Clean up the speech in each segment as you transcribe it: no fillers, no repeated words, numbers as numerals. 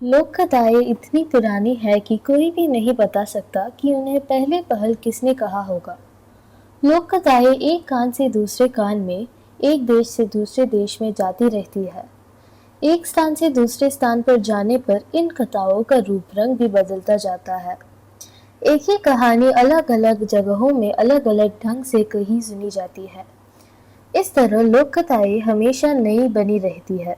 लोक कथाएं इतनी पुरानी है कि कोई भी नहीं बता सकता कि उन्हें पहले पहल किसने कहा होगा। लोक कथाएं एक कान से दूसरे कान में, एक देश से दूसरे देश में जाती रहती है। एक स्थान से दूसरे स्थान पर जाने पर इन कथाओं का रूप रंग भी बदलता जाता है। एक ही कहानी अलग अलग जगहों में अलग अलग ढंग से कही सुनी जाती है। इस तरह लोक कथाएं हमेशा नई बनी रहती है।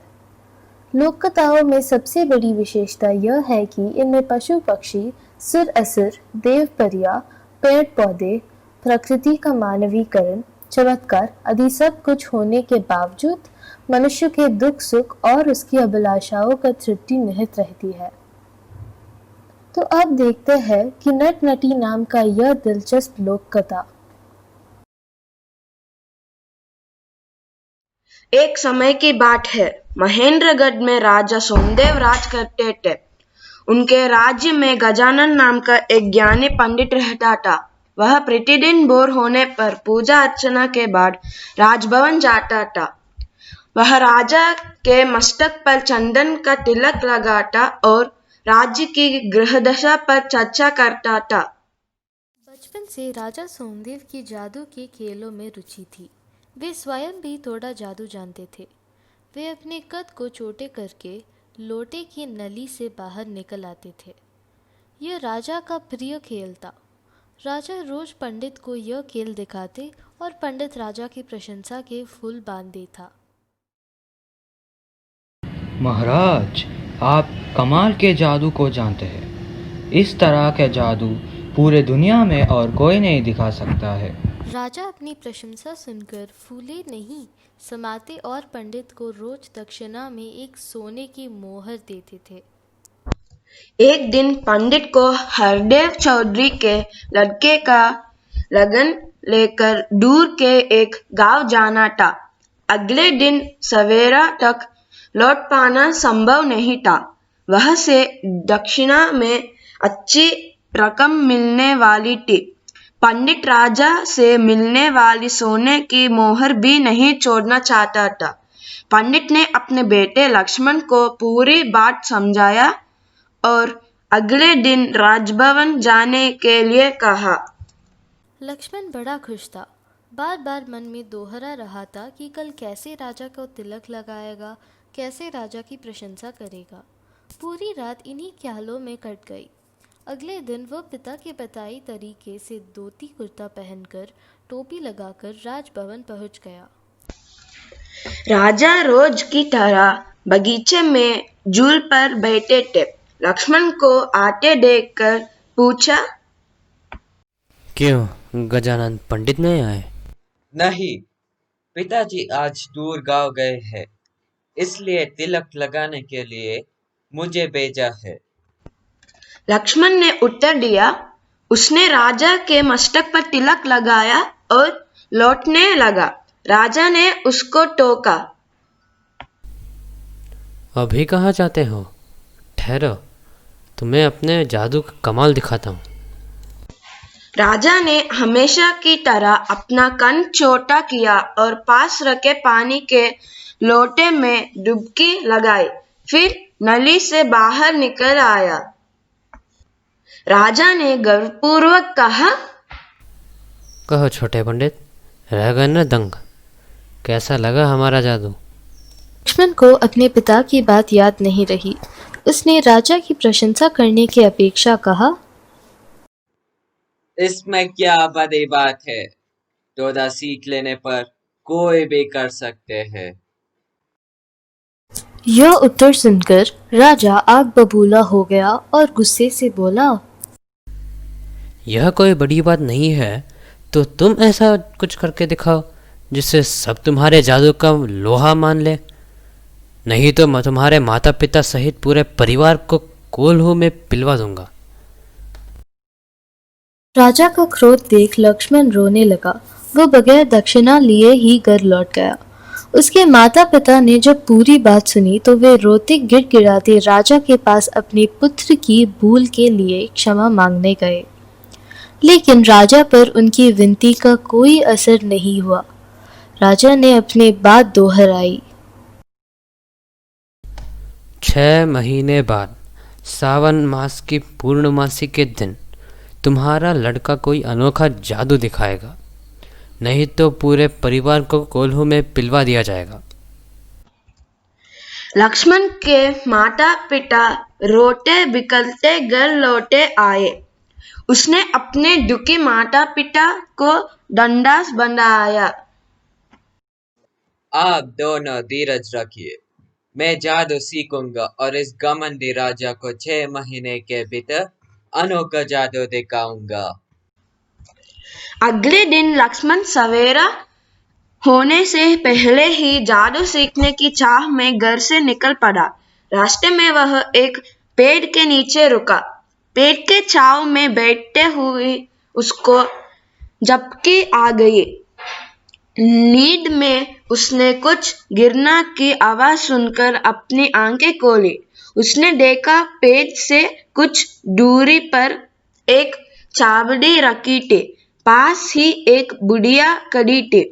लोक कथाओं में सबसे बड़ी विशेषता यह है कि इनमें पशु पक्षी, सुर असुर, देव परियां, पेड़ पौधे, प्रकृति का मानवीकरण, चमत्कार आदि सब कुछ होने के बावजूद मनुष्य के दुख सुख और उसकी अभिलाषाओं का तृप्ति निहित रहती है। तो अब देखते हैं कि नट नटी नाम का यह दिलचस्प लोक कथा। एक समय की बात है। महेंद्रगढ़ में राजा सोमदेव राज करते थे। उनके राज्य में गजानन नाम का एक ज्ञानी पंडित रहता था। वह प्रतिदिन बोर होने पर पूजा अर्चना के बाद राजभवन जाता था। वह राजा के मस्तक पर चंदन का तिलक लगाता और राज्य की गृहदशा पर चर्चा करता था। बचपन से राजा सोमदेव की जादू के खेलों में रुचि थी। वे स्वयं भी थोड़ा जादू जानते थे। वे अपने कद को छोटे करके लोटे की नली से बाहर निकल आते थे। यह राजा का प्रिय खेल था। राजा रोज पंडित को यह खेल दिखाते और पंडित राजा की प्रशंसा के फूल बांधे था। महाराज, आप कमाल के जादू को जानते हैं। इस तरह के जादू पूरे दुनिया में और कोई नहीं दिखा सकता है। राजा अपनी प्रशंसा सुनकर फूले नहीं समाते और पंडित को रोज दक्षिणा में एक सोने की मोहर देते थे। एक दिन पंडित को हरदेव चौधरी के लड़के का लगन लेकर दूर के एक गांव जाना था। अगले दिन सवेरा तक लौट पाना संभव नहीं था। वह से दक्षिणा में अच्छी रकम मिलने वाली थी। पंडित राजा से मिलने वाली सोने की मोहर भी नहीं छोड़ना चाहता था। पंडित ने अपने बेटे लक्ष्मण को पूरी बात समझाया और अगले दिन राजभवन जाने के लिए कहा। लक्ष्मण बड़ा खुश था। बार बार मन में दोहरा रहा था कि कल कैसे राजा को तिलक लगाएगा, कैसे राजा की प्रशंसा करेगा। पूरी रात इन्हीं ख्यालों में कट गई। अगले दिन वह पिता के बताई तरीके से धोती कुर्ता पहनकर टोपी लगाकर राजभवन पहुंच गया। राजा रोज की तरह बगीचे में झूल पर बैठे थे। लक्ष्मण को आते देखकर पूछा, क्यों गजानन पंडित नहीं आए? नहीं, पिताजी आज दूर गांव गए हैं, इसलिए तिलक लगाने के लिए मुझे भेजा है। लक्ष्मण ने उत्तर दिया। उसने राजा के मस्तक पर तिलक लगाया और लौटने लगा। राजा ने उसको टोका। अभी कहाँ जाते हो? ठहरो, तुम्हें अपने जादू का कमाल दिखाता हूँ। राजा ने हमेशा की तरह अपना कण छोटा किया और पास रखे पानी के लोटे में डुबकी लगाई। फिर नली से बाहर निकल आया। राजा ने गर्वपूर्वक कहा, कहो छोटे पंडित, रह गए न दंग? कैसा लगा हमारा जादू? लक्ष्मण को अपने पिता की बात याद नहीं रही। उसने राजा की प्रशंसा करने की अपेक्षा कहा, इसमें क्या बड़ी बात है? थोड़ा सीख लेने पर कोई भी कर सकते हैं। यह उत्तर सुनकर राजा आग बबूला हो गया और गुस्से से बोला, यह कोई बड़ी बात नहीं है, तो तुम ऐसा कुछ करके दिखाओ जिससे सब तुम्हारे जादू का लोहा मान ले। नहीं तो मैं तुम्हारे माता पिता सहित पूरे परिवार को कोल्हू में पिलवा दूंगा। राजा का क्रोध देख लक्ष्मण रोने लगा। वह बगैर दक्षिणा लिए ही घर लौट गया। उसके माता पिता ने जब पूरी बात सुनी तो वे रोते गिड़गिड़ाते राजा के पास अपने पुत्र की भूल के लिए क्षमा मांगने गए। लेकिन राजा पर उनकी विनती का कोई असर नहीं हुआ। राजा ने अपनी बात दोहराई। 6 महीने बाद सावन मास की पूर्णमासी के दिन तुम्हारा लड़का कोई अनोखा जादू दिखाएगा, नहीं तो पूरे परिवार को कोल्हू में पिलवा दिया जाएगा। लक्ष्मण के माता पिता रोते बिलखते घर लौटे आए। उसने अपने दुखी माता पिता को दंडास बनाया। आप दोनों धीरज रखिए, मैं जादू सीखूंगा और इस घमंडी राजा को 6 महीने के भीतर अनोखा जादू दिखाऊंगा। अगले दिन लक्ष्मण सवेरा होने से पहले ही जादू सीखने की चाह में घर से निकल पड़ा। रास्ते में वह एक पेड़ के नीचे रुका। पेड़ के छांव में बैठते हुए उसको झपकी आ गई। नींद में उसने कुछ गिरना की आवाज सुनकर अपनी आंखें खोली। उसने देखा पेड़ से कुछ दूरी पर एक चावड़ी रखी थी। पास ही एक बुढ़िया खड़ी थी।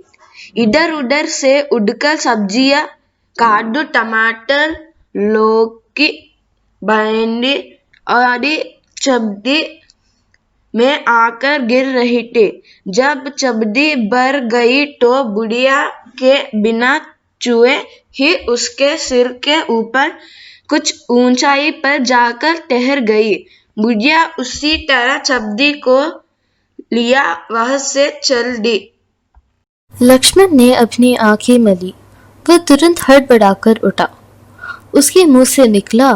इधर उधर से उड़कर सब्जियां, कद्दू, टमाटर, लौकी, भिंडी आदि सब्जी में आकर गिर रही थी। जब चबदी भर गई तो बुढ़िया के बिना छुए ही उसके सिर के ऊपर कुछ ऊंचाई पर जाकर ठहर गई। बुढ़िया उसी तरह चबदी को लिया वहां से चल दी। लक्ष्मण ने अपनी आंखें मली। वह तुरंत हड़बड़ाकर उठा। उसके मुंह से निकला,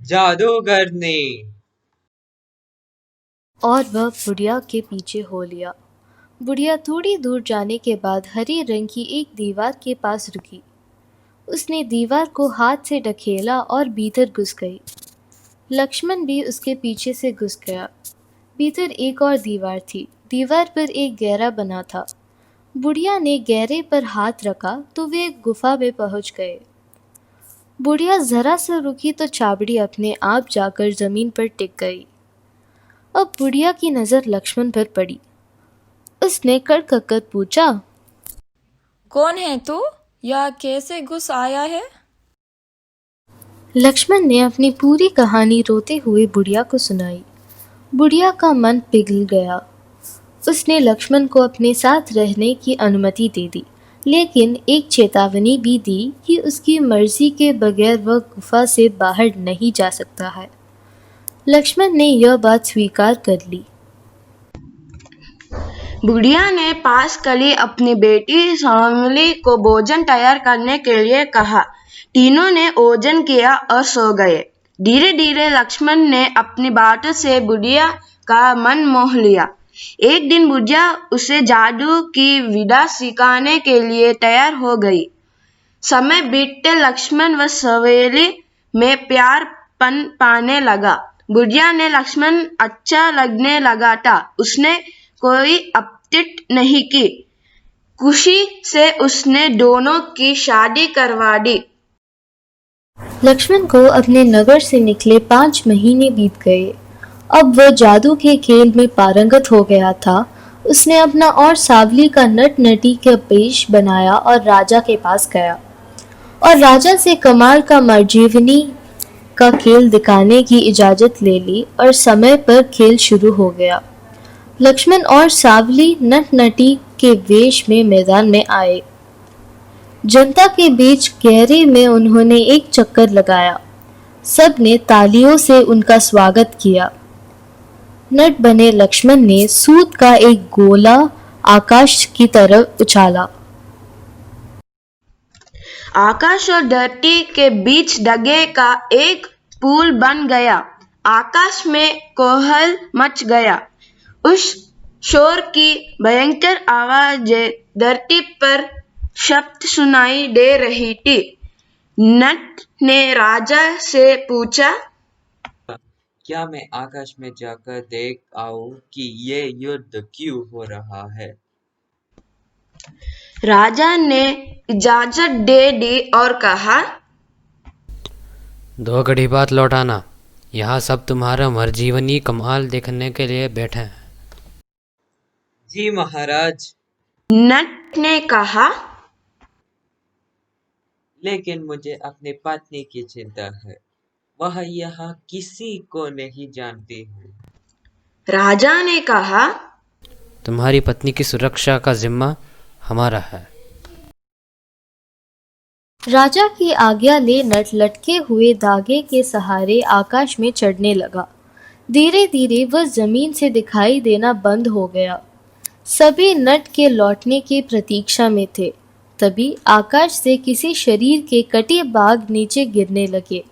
जादूगरनी। और वह बुढ़िया के पीछे हो लिया। बुढ़िया थोड़ी दूर जाने के बाद हरे रंग की एक दीवार के पास रुकी। उसने दीवार को हाथ से ढकेला और भीतर घुस गई। लक्ष्मण भी उसके पीछे से घुस गया। भीतर एक और दीवार थी। दीवार पर एक गहरा बना था। बुढ़िया ने गहरे पर हाथ रखा तो वे एक गुफा में पहुंच गए। बुढ़िया जरा सा रुकी तो चाबड़ी अपने आप जाकर जमीन पर टिक गई। अब बुढ़िया की नजर लक्ष्मण पर पड़ी। उसने कड़ककर पूछा, कौन है तू? यह कैसे घुस आया है? लक्ष्मण ने अपनी पूरी कहानी रोते हुए बुढ़िया को सुनाई। बुढ़िया का मन पिघल गया। उसने लक्ष्मण को अपने साथ रहने की अनुमति दे दी, लेकिन एक चेतावनी भी दी कि उसकी मर्जी के बगैर वह गुफा से बाहर नहीं जा सकता है। लक्ष्मण ने यह बात स्वीकार कर ली। बुढ़िया ने पास खड़ी अपनी बेटी सोमली को भोजन तैयार करने के लिए कहा। तीनों ने भोजन किया और सो गए। धीरे धीरे लक्ष्मण ने अपनी बातों से बुढ़िया का मन मोह लिया। एक दिन बुढ़िया उसे जादू की विद्या सिखाने के लिए तैयार हो गई। समय बीतते लक्ष्मण व सवेली में प्यार पन पाने लगा। बुढ़िया ने लक्ष्मण अच्छा लगने लगा था। उसने कोई आपत्ति नहीं की। खुशी से उसने दोनों की शादी करवा दी। लक्ष्मण को अपने नगर से निकले 5 महीने बीत गए। अब वह जादू के खेल में पारंगत हो गया था। उसने अपना और सावली का नट नटी का पेश बनाया और राजा के पास गया और राजा से कमाल का मर्जीवनी का खेल दिखाने की इजाजत ले ली और समय पर खेल शुरू हो गया। लक्ष्मण और सावली नट नटी के वेश में मैदान में आए। जनता के बीच गहरे में उन्होंने एक चक्कर लगाया। सब ने तालियों से उनका स्वागत किया। नट बने लक्ष्मण ने सूत का एक गोला आकाश की तरफ उछाला। आकाश और धरती के बीच दगे का एक पुल बन गया। आकाश में कोहल मच गया। उस शोर की भयंकर आवाजें धरती पर शब्द सुनाई दे रही थी। नट ने राजा से पूछा, क्या मैं आकाश में जाकर देख आऊं कि ये युद्ध क्यों हो रहा है? राजा ने इजाजत दे दी और कहा, 2 घड़ी बाद लौटाना। यहाँ सब तुम्हारा मर्जीवनी कमाल देखने के लिए बैठे हैं। जी महाराज। नट ने कहा, लेकिन मुझे अपनी पत्नी की चिंता है। वह यहाँ किसी को नहीं जानती हूँ। राजा ने कहा, तुम्हारी पत्नी की सुरक्षा का जिम्मा हमारा है। राजा की आज्ञा ले नट लटके हुए धागे के सहारे आकाश में चढ़ने लगा। धीरे धीरे वह जमीन से दिखाई देना बंद हो गया। सभी नट के लौटने की प्रतीक्षा में थे। तभी आकाश से किसी शरीर के कटे बाग नीचे गिरने लगे।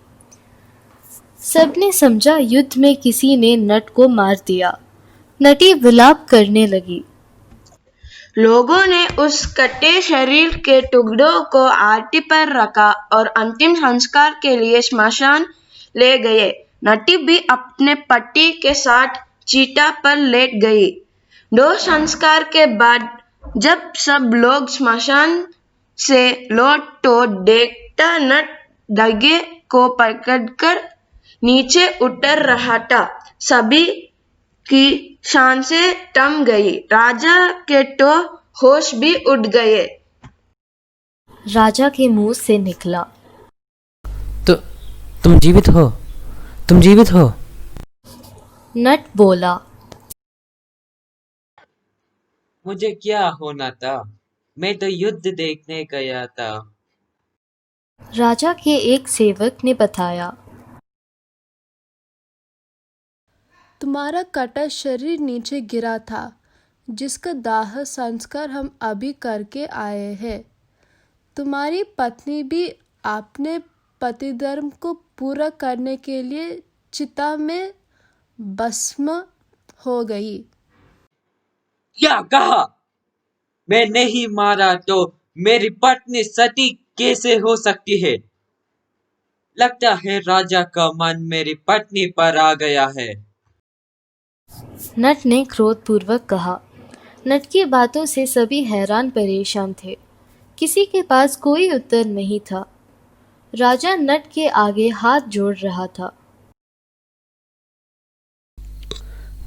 सबने समझा युद्ध में किसी ने नट को मार दिया। नटी विलाप करने लगी। लोगों ने उस कटे शरीर के टुकड़ों को आरती पर रखा और अंतिम संस्कार के लिए श्मशान ले गए। नटी भी अपने पति के साथ चीता पर लेट गई। 2 संस्कार के बाद जब सब लोग श्मशान से लौट तो देखता नट धागे को पकड़कर नीचे उतर रहा था। सभी की सांसें थम गई। राजा के तो होश भी उड़ गए। राजा के मुंह से निकला, तो तुम जीवित हो, तुम जीवित हो। नट बोला, मुझे क्या होना था? मैं तो युद्ध देखने गया था। राजा के एक सेवक ने बताया, तुम्हारा कटा शरीर नीचे गिरा था, जिसका दाह संस्कार हम अभी करके आए हैं। तुम्हारी पत्नी भी अपने पतिधर्म को पूरा करने के लिए चिता में भस्म हो गई। क्या कहा? मैं नहीं मारा तो मेरी पत्नी सती कैसे हो सकती है? लगता है राजा का मन मेरी पत्नी पर आ गया है। नट ने क्रोधपूर्वक कहा। नट की बातों से सभी हैरान परेशान थे। किसी के पास कोई उत्तर नहीं था। राजा नट के आगे हाथ जोड़ रहा था।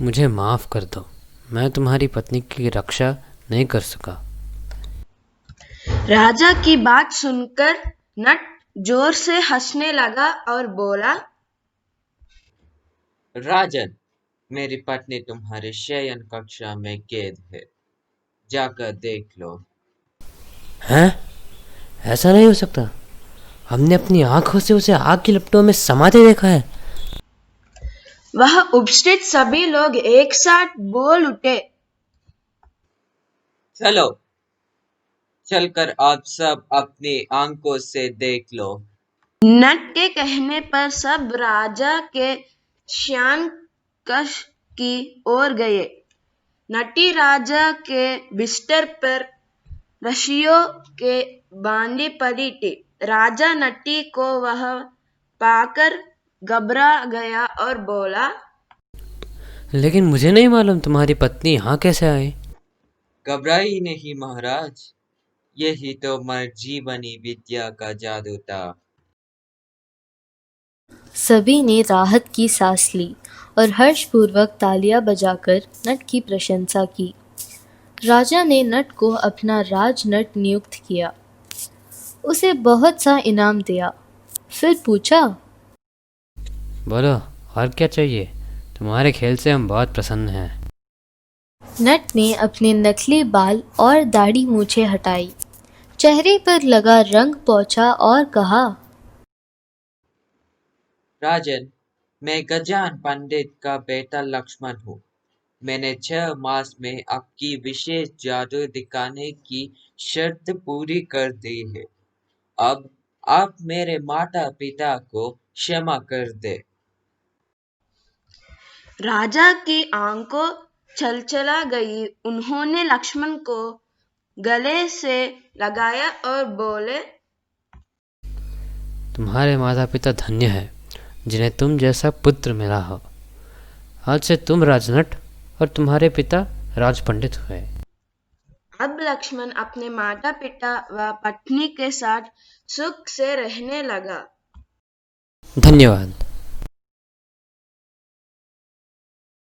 मुझे माफ कर दो, मैं तुम्हारी पत्नी की रक्षा नहीं कर सका। राजा की बात सुनकर नट जोर से हंसने लगा और बोला, राजन, मेरी पत्नी तुम्हारे शयन कक्षा में कैद है। जाकर देख लो। हैं? ऐसा नहीं हो सकता। हमने अपनी आंखों से उसे आग की लपटों में समाते देखा है। वह उपस्थित सभी लोग एक साथ बोल उठे, चलो, चलकर आप सब अपनी आंखों से देख लो। नट के कहने पर सब राजा के शयन कक्ष की ओर गए। नटी राजा के बिस्तर पर रस्सियों के बांधी पड़ी थी। राजा नटी को वह पाकर घबरा गया और बोला, लेकिन मुझे नहीं मालूम तुम्हारी पत्नी यहाँ कैसे आई। घबराई नहीं महाराज, यही तो मरजीवनी विद्या का जादू था। सभी ने राहत की सांस ली और हर्षपूर्वक तालियां बजाकर नट की प्रशंसा की। राजा ने नट को अपना राजनट नियुक्त किया। उसे बहुत सा इनाम दिया। फिर पूछा, बोलो, और क्या चाहिए? तुम्हारे खेल से हम बहुत प्रसन्न हैं। नट ने अपने नकली बाल और दाढ़ी मूछें हटाई, चेहरे पर लगा रंग पोंछा और कहा, राजन, मैं गजान पंडित का बेटा लक्ष्मण हूँ। मैंने 6 मास में आपकी विशेष जादू दिखाने की शर्त पूरी कर दी है। अब आप मेरे माता पिता को क्षमा कर दे। राजा की आंखों छलछला गई। उन्होंने लक्ष्मण को गले से लगाया और बोले, तुम्हारे माता पिता धन्य है जिन्हें तुम जैसा पुत्र मिला हो। आज से तुम राजनट और तुम्हारे पिता राजपंडित हुए। अब लक्ष्मण अपने माता पिता व पत्नी के साथ सुख से रहने लगा। धन्यवाद।